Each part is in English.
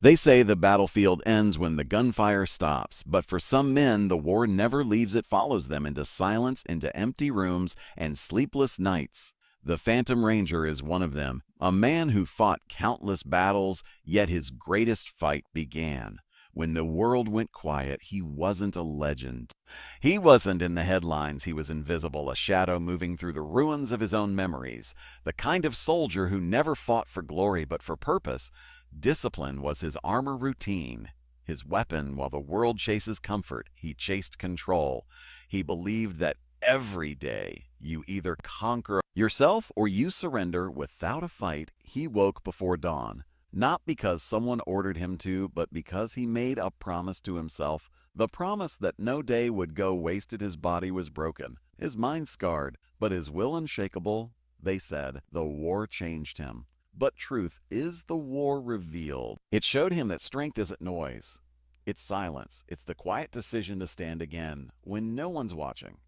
They say the battlefield ends when the gunfire stops, but for some men, the war never leaves. It follows them into silence, into empty rooms, and sleepless nights. The Phantom Ranger is one of them, a man who fought countless battles, yet his greatest fight began. When the world went quiet, he wasn't a legend. He wasn't in the headlines. He was invisible, a shadow moving through the ruins of his own memories. The kind of soldier who never fought for glory but for purpose. Discipline was his armor routine. His weapon, while the world chases comfort, he chased control. He believed that every day you either conquer yourself or you surrender without a fight. He woke before dawn. Not because someone ordered him to, but because he made a promise to himself. The promise that no day would go wasted. His body was broken, his mind scarred, but his will unshakable. They said the war changed him. But truth is the war revealed. It showed him that strength isn't noise. It's silence. It's the quiet decision to stand again when no one's watching.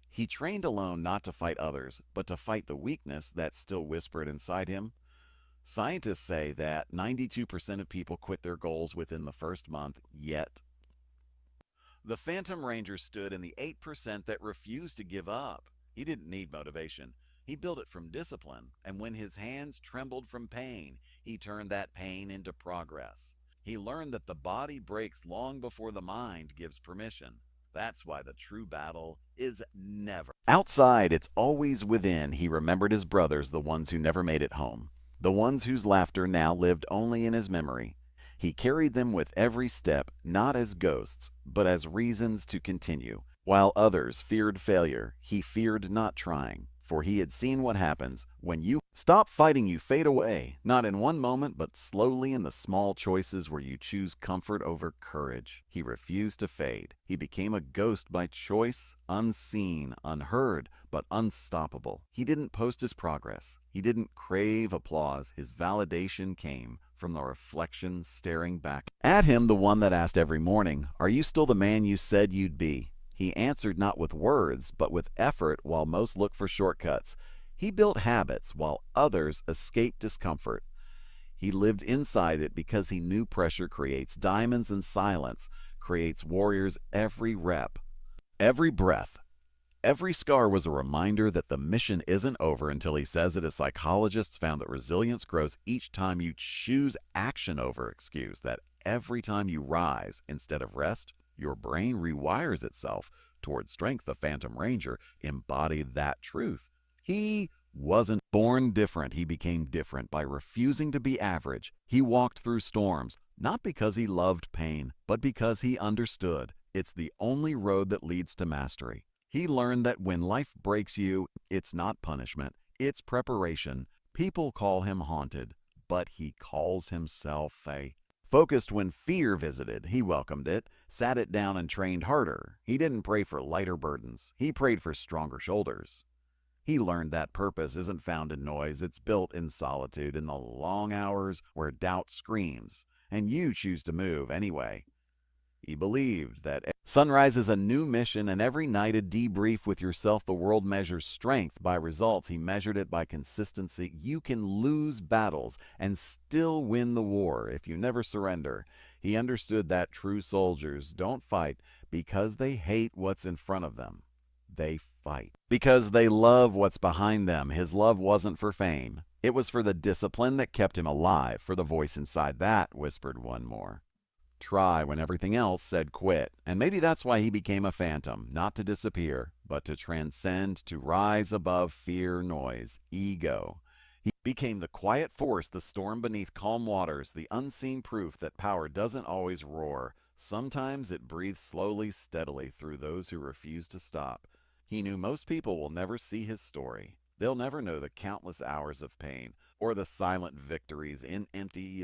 He trained alone not to fight others, but to fight the weakness that still whispered inside him. Scientists say that 92% of people quit their goals within the first month, yet the Phantom Ranger stood in the 8% that refused to give up. He didn't need motivation. He built it from discipline, and when his hands trembled from pain, he turned that pain into progress. He learned that the body breaks long before the mind gives permission. That's why the true battle is never outside, it's always within. He remembered his brothers, the ones who never made it home, the ones whose laughter now lived only in his memory. He carried them with every step, not as ghosts, but as reasons to continue. While others feared failure, he feared not trying, for he had seen what happens when you stop fighting. You fade away, not in one moment, but slowly in the small choices where you choose comfort over courage. He refused to fade. He became a ghost by choice, unseen, unheard, but unstoppable. He didn't post his progress. He didn't crave applause. His validation came from the reflection staring back at him, the one that asked every morning, "Are you still the man you said you'd be?" He answered not with words, but with effort, while most look for shortcuts. He built habits while others escaped discomfort. He lived inside it because he knew pressure creates diamonds and silence creates warriors. Every rep, every breath, every scar was a reminder that the mission isn't over until he says it. As psychologists found that resilience grows each time you choose action over excuse, that every time you rise instead of rest, your brain rewires itself toward strength. The Phantom Ranger embodied that truth. He wasn't born different. He became different by refusing to be average. He walked through storms, not because he loved pain, but because he understood it's the only road that leads to mastery. He learned that when life breaks you, it's not punishment, it's preparation. People call him haunted, but he calls himself focused. When fear visited, he welcomed it, sat it down, and trained harder. He didn't pray for lighter burdens. He prayed for stronger shoulders. He learned that purpose isn't found in noise. It's built in solitude, in the long hours where doubt screams, and you choose to move anyway. He believed that sunrise is a new mission, and every night a debrief with yourself. The world measures strength by results. He measured it by consistency. You can lose battles and still win the war if you never surrender. He understood that true soldiers don't fight because they hate what's in front of them. They fight because they love what's behind them. His love wasn't for fame. It was for the discipline that kept him alive, for the voice inside that whispered one more try when everything else said quit. And maybe that's why he became a phantom, not to disappear, but to transcend, to rise above fear, noise, ego. He became the quiet force, the storm beneath calm waters, the unseen proof that power doesn't always roar. Sometimes it breathes slowly, steadily through those who refuse to stop. He knew most people will never see his story. They'll never know the countless hours of pain or the silent victories in empty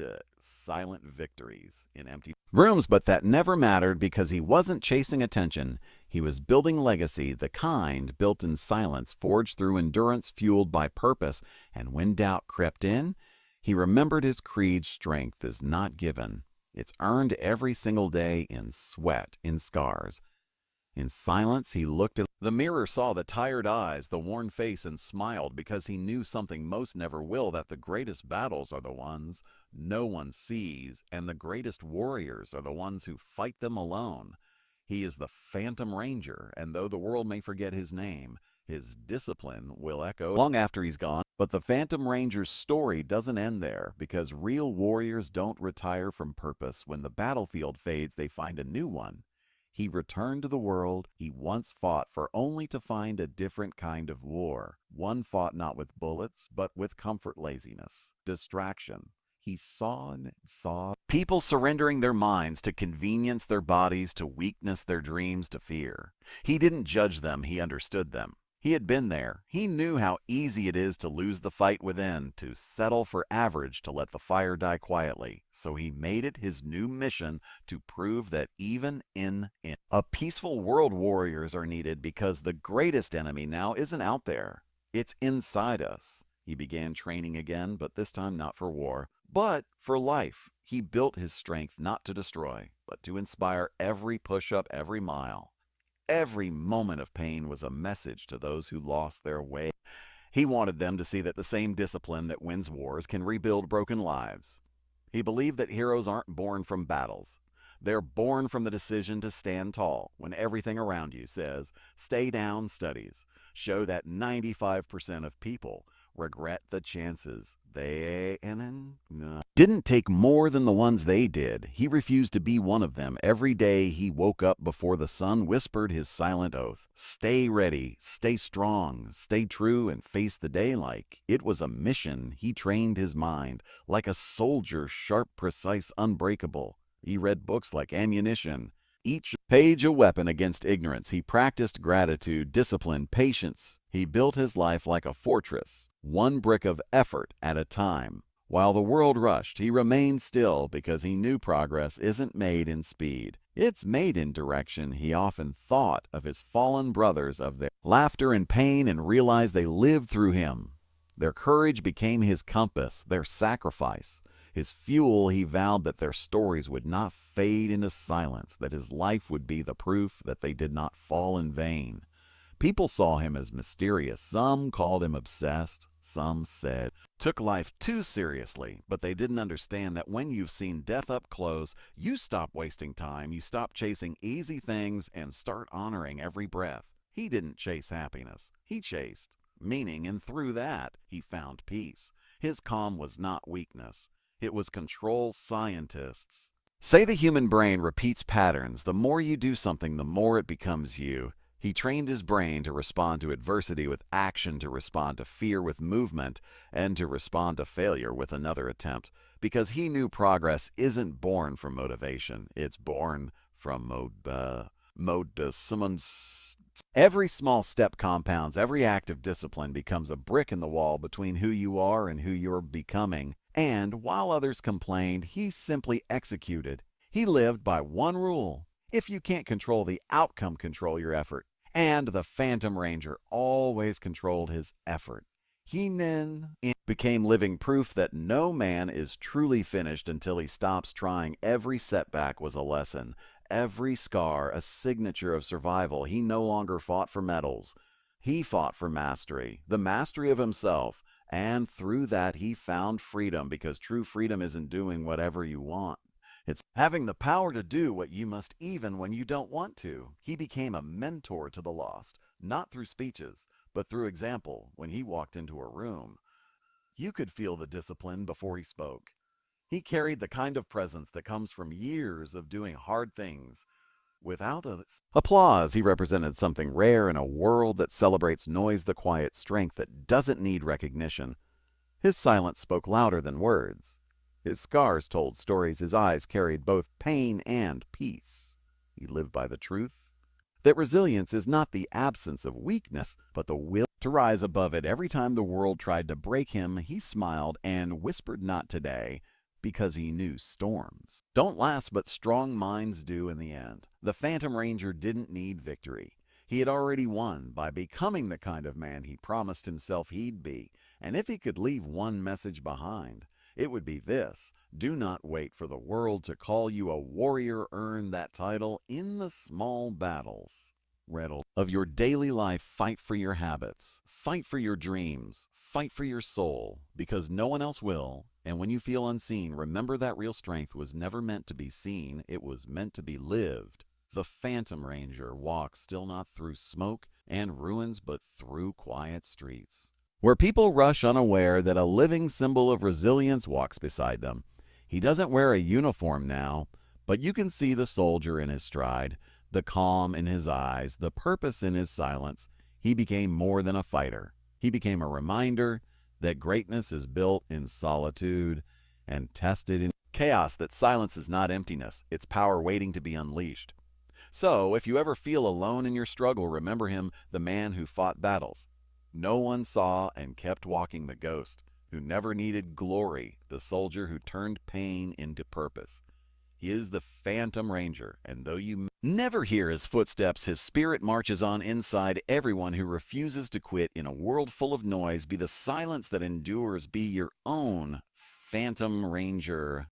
rooms, but that never mattered because he wasn't chasing attention. He was building legacy, the kind built in silence, forged through endurance, fueled by purpose. And when doubt crept in, he remembered his creed: strength is not given. It's earned every single day in sweat, in scars, In silence, he looked at the mirror, saw the tired eyes, the worn face, and smiled because he knew something most never will, that the greatest battles are the ones no one sees, and the greatest warriors are the ones who fight them alone. He is the Phantom Ranger, and though the world may forget his name, his discipline will echo long after he's gone. But the Phantom Ranger's story doesn't end there, because real warriors don't retire from purpose. When the battlefield fades, they find a new one. He returned to the world he once fought for, only to find a different kind of war. One fought not with bullets, but with comfort, laziness, distraction. He saw and saw people surrendering their minds to convenience, their bodies to weakness, their dreams to fear. He didn't judge them, he understood them. He had been there. He knew how easy it is to lose the fight within, to settle for average, to let the fire die quietly. So he made it his new mission to prove that even in a peaceful world, warriors are needed, because the greatest enemy now isn't out there. It's inside us. He began training again, but this time not for war, but for life. He built his strength not to destroy, but to inspire. Every push-up, every mile, every moment of pain was a message to those who lost their way. He wanted them to see that the same discipline that wins wars can rebuild broken lives. He believed that heroes aren't born from battles. They're born from the decision to stand tall when everything around you says, stay down. Studies show that 95% of people regret the chances they didn't take more than the ones they did. He refused to be one of them. Every day he woke up before the sun whispered his silent oath. Stay ready, stay strong, stay true, and face the day like it was a mission. He trained his mind like a soldier, sharp, precise, unbreakable. He read books like ammunition, each page a weapon against ignorance. He practiced gratitude, discipline, patience. He built his life like a fortress, one brick of effort at a time. While the world rushed, he remained still, because he knew progress isn't made in speed. It's made in direction. He often thought of his fallen brothers, of their laughter and pain, and realized they lived through him. Their courage became his compass, their sacrifice his fuel. He vowed that their stories would not fade into silence, that his life would be the proof that they did not fall in vain. People saw him as mysterious. Some called him obsessed. Some said took life too seriously, but they didn't understand that when you've seen death up close, you stop wasting time, you stop chasing easy things, and start honoring every breath. He didn't chase happiness. He chased meaning, and through that, he found peace. His calm was not weakness. It was control. Scientists say the human brain repeats patterns. The more you do something, the more it becomes you. He trained his brain to respond to adversity with action, to respond to fear with movement, and to respond to failure with another attempt, because he knew progress isn't born from motivation. It's born from every small step compounds. Every act of discipline becomes a brick in the wall between who you are and who you're becoming. And while others complained, he simply executed. He lived by one rule: if you can't control the outcome, control your effort. And the Phantom Ranger always controlled his effort. He then became living proof that no man is truly finished until he stops trying. Every setback was a lesson, every scar a signature of survival. He no longer fought for medals. He fought for mastery, the mastery of himself. And through that, he found freedom, because true freedom isn't doing whatever you want. It's having the power to do what you must even when you don't want to. He became a mentor to the lost, not through speeches, but through example. When he walked into a room, you could feel the discipline before he spoke. He carried the kind of presence that comes from years of doing hard things without applause. He represented something rare in a world that celebrates noise, the quiet strength that doesn't need recognition. His silence spoke louder than words. His scars told stories. His eyes carried both pain and peace. He lived by the truth that resilience is not the absence of weakness, but the will to rise above it. Every time the world tried to break him, he smiled and whispered, "Not today," because he knew storms don't last, but strong minds do in the end. The Phantom Ranger didn't need victory. He had already won by becoming the kind of man he promised himself he'd be. And if he could leave one message behind, it would be this: do not wait for the world to call you a warrior. Earn that title in the small battles. of your daily life. Fight for your habits, fight for your dreams, fight for your soul, because no one else will. And when you feel unseen, remember that real strength was never meant to be seen, it was meant to be lived. The Phantom Ranger walks still not through smoke and ruins, but through quiet streets, where people rush unaware that a living symbol of resilience walks beside them. He doesn't wear a uniform now, but you can see the soldier in his stride, the calm in his eyes, the purpose in his silence. He became more than a fighter. He became a reminder that greatness is built in solitude and tested in chaos, that silence is not emptiness, it's power waiting to be unleashed. So, if you ever feel alone in your struggle, remember him, the man who fought battles no one saw and kept walking, the ghost who never needed glory, the soldier who turned pain into purpose. He is the Phantom Ranger, and though you never hear his footsteps, his spirit marches on inside everyone who refuses to quit. In a world full of noise, be the silence that endures, be your own Phantom Ranger.